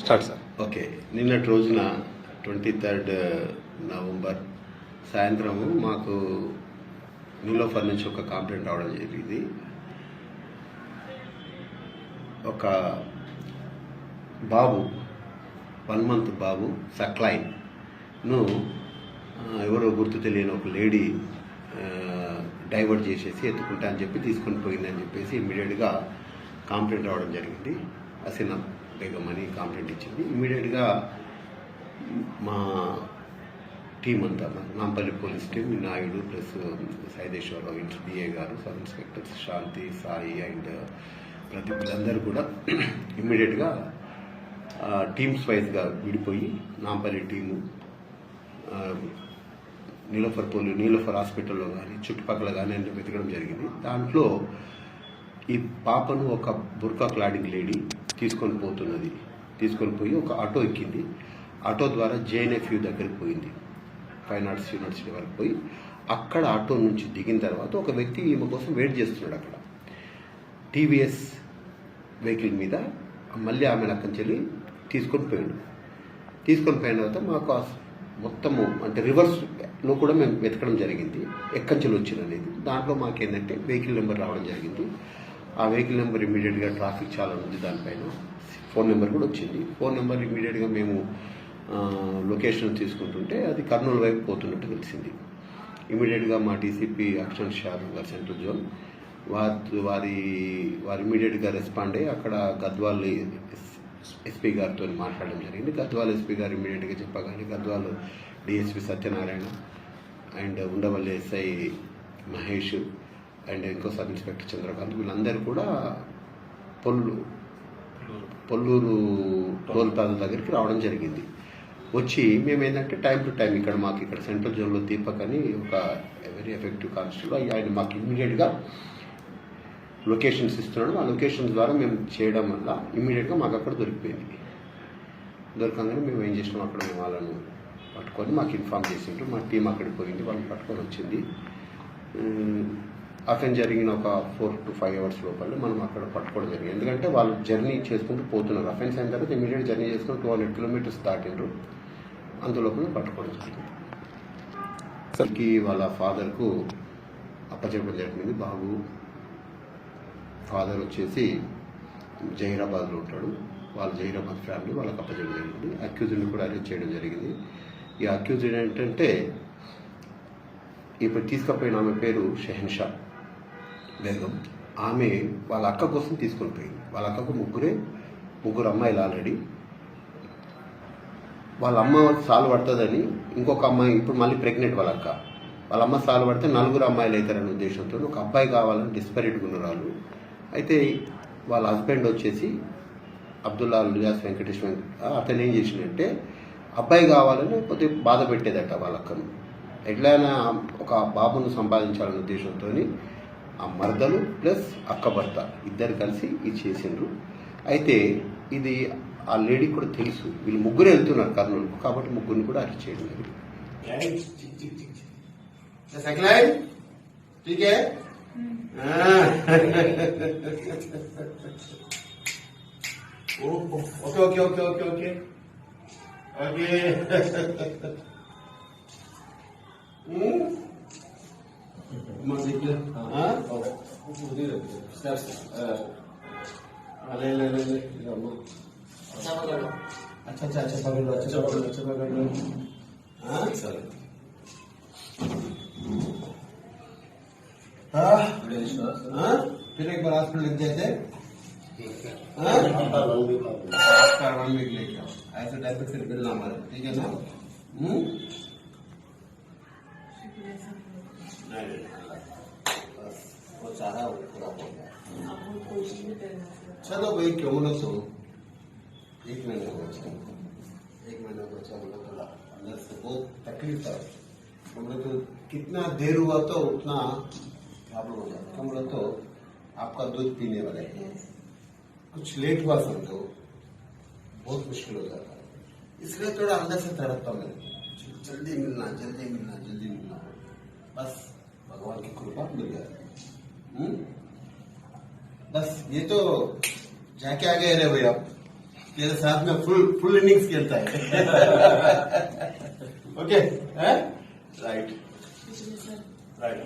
Start sir. Okay, నిన్నటి రోజున 23 November సాయంత్రము మాకు నీలోఫర్ నుంచి ఒక కంప్లైంట్ రావడం జరిగింది. ఒక బాబు 1 month బాబు సక్లైన్ను ఎవరో గుర్తు తెలియని ఒక లేడీ డైవర్ట్ చేసేసి ఎత్తుకుంటా అని చెప్పి తీసుకొని పోయిందని చెప్పేసి ఇమ్మీడియట్గా కంప్లైంట్ రావడం జరిగింది. హసీనా బేగం అని కంప్లైంట్ ఇచ్చింది. ఇమ్మీడియట్గా మా టీం అంతా Nampally police team, Naidu plus Saideswararao DA గారు, sub inspectors Shanti, Sai and Pradeep వీళ్ళందరూ కూడా ఇమ్మీడియట్గా టీమ్స్ వైజ్గా విడిపోయి నాంపల్లి టీము నీలోఫర్ హాస్పిటల్లో కానీ చుట్టుపక్కల కానీ అన్ని వెతకడం జరిగింది. దాంట్లో ఈ పాపను ఒక బుర్కా క్లాడింగ్ లేడీ తీసుకొని పోయి ఒక ఆటో ఎక్కింది. ఆటో ద్వారా జేఎన్ఎఫ్యూ దగ్గరికి పోయింది. ఫైన్ ఆర్ట్స్ యూనివర్సిటీ వరకు పోయి అక్కడ ఆటో నుంచి దిగిన తర్వాత ఒక వ్యక్తి ఈమె కోసం వెయిట్ చేస్తున్నాడు. అక్కడ టీవీఎస్ వెహికల్ మీద మళ్ళీ ఆమె అక్కడి నుంచి తీసుకొని పోయిన తర్వాత మాకు మొత్తము అంటే రివర్స్లో కూడా మేము వెతకడం జరిగింది, ఎక్కడి నుంచి వచ్చిందనేది. దాంట్లో మాకేంటంటే వెహికల్ నెంబర్ రావడం జరిగింది. ఆ వెహికల్ నెంబర్ ఇమీడియట్గా ట్రాఫిక్ చాలా ఉంది, దానిపైన ఫోన్ నెంబర్ కూడా వచ్చింది. ఫోన్ నెంబర్ ఇమీడియట్గా మేము లొకేషన్ తీసుకుంటుంటే అది కర్నూలు వైపు పోతున్నట్టు తెలిసింది. ఇమీడియట్గా మా డీసీపీ అక్షణ్ షా గారు సెంట్రల్ జోన్ వారి ఇమీడియట్గా రెస్పాండ్ అయ్యి అక్కడ గద్వాల్ ఎస్పీ గారితో మాట్లాడడం జరిగింది. గద్వాల్ ఎస్పీ గారు ఇమీడియట్గా చెప్పగానే Gadwal DSP Satyanarayana and Undavalli SI Mahesh and ఇంకో సబ్ ఇన్స్పెక్టర్ చంద్రకాంత్ వీళ్ళందరూ కూడా పొల్లూరు టోల్ ప్లాజా దగ్గరికి రావడం జరిగింది. వచ్చి మేము ఏంటంటే టైం టు టైం మాకు ఇక్కడ సెంట్రల్ జోన్లో దీపక్ అని ఒక వెరీ ఎఫెక్టివ్ కానిస్టేబుల్ ఆయన మాకు ఇమ్మీడియట్గా లొకేషన్స్ ఇస్తున్నాడు. ఆ లొకేషన్స్ ద్వారా మేము చేయడం వల్ల ఇమ్మీడియట్గా మాకు అక్కడ దొరకగానే మేము ఏం చేసినాం, అక్కడ మేము వాళ్ళను పట్టుకొని మాకు ఇన్ఫార్మ్ చేసిండ్రు. మా టీం అక్కడికి పోయింది, వాళ్ళని పట్టుకొని వచ్చింది. అఫెన్స్ జరిగిన ఒక 4 to 5 hours లోపల మనం అక్కడ పట్టుకోవడం జరిగింది. ఎందుకంటే వాళ్ళు జర్నీ చేసుకుంటూ పోతున్నారు. అఫెన్స్ అయిన తర్వాత ఇమీడియట్ జర్నీ చేసుకుని 200 kilometers దాటిండ్రు. అందులోపల పట్టుకోవడం జరిగింది. అసలుకి వాళ్ళ ఫాదర్కు అప్పచెప్పడం జరిగింది. బాబు ఫాదర్ వచ్చేసి జహీరాబాద్లో ఉంటాడు. వాళ్ళ జహీరాబాద్ ఫ్యామిలీ వాళ్ళకి అప్పచెప్పడం జరిగింది. అక్యూజ్డ్ని కూడా అరెస్ట్ చేయడం జరిగింది. ఈ అక్యూజ్డ్ ఏంటంటే ఇప్పుడు తీసుకుపోయిన ఆమె పేరు షెహన్షా బేగం. ఆమె వాళ్ళ అక్క కోసం తీసుకొని పోయింది. వాళ్ళ అక్కకు ముగ్గురు అమ్మాయిలు ఆల్రెడీ. వాళ్ళ అమ్మ సాలు పడుతుందని ఇంకొక అమ్మాయి ఇప్పుడు మళ్ళీ ప్రెగ్నెంట్. వాళ్ళ అమ్మ సాలు పడితే 4 అమ్మాయిలు అవుతారనే ఉద్దేశంతో ఒక అబ్బాయి కావాలని డిస్పరేట్గా ఉన్నారు వాళ్ళు. అయితే వాళ్ళ హస్బెండ్ వచ్చేసి అబ్దుల్లా లుయాస్ వెంకటేష్ అతను ఏం చేసిందంటే అబ్బాయి కావాలని కొద్దిగా బాధ పెట్టేదట వాళ్ళ అక్కను. ఎట్లయినా ఒక బాబును సంపాదించాలనే ఉద్దేశంతో ఆ మరదలు ప్లస్ అక్క భర్త ఇద్దరు కలిసి ఇది చేసిండ్రు. అయితే ఇది ఆ లేడీకి కూడా తెలుసు, వీళ్ళు ముగ్గురు వెళ్తున్నారు కర్నూలు, కాబట్టి ముగ్గురిని కూడా అరెస్ట్ చేయడం జరిగింది. Okay okay okay okay okay अच्छा अच्छा अच्छा पकड़ लो, अच्छा पकड़ लो। हाँ सर फिर एक बार हॉस्पिटल लग जाते आफ्टर 1 week लेके आओ, ऐसे टाइप फिर बिल ना मारे, ठीक है ना? वो सारा पूरा हो गया। चलो भाई क्यों ना सो 1 महीने का बच्चा हम लोग थोड़ा अंदर से बहुत तकलीफ था। हम लोग तो कितना देर हुआ तो उतना प्रॉब्लम हो जाता। हम लोग तो आपका दूध पीने वाले हैं, कुछ लेट हुआ समझो बहुत मुश्किल हो जाता है, इसलिए थोड़ा अंदर से तड़पता मैं, जल्दी मिलना बस भगवान की कृपा मिल गया। बस ये तो जाके आ गए रे भैया। तेरे साथ में फुल इनिंग्स खेलता है। Okay, right right.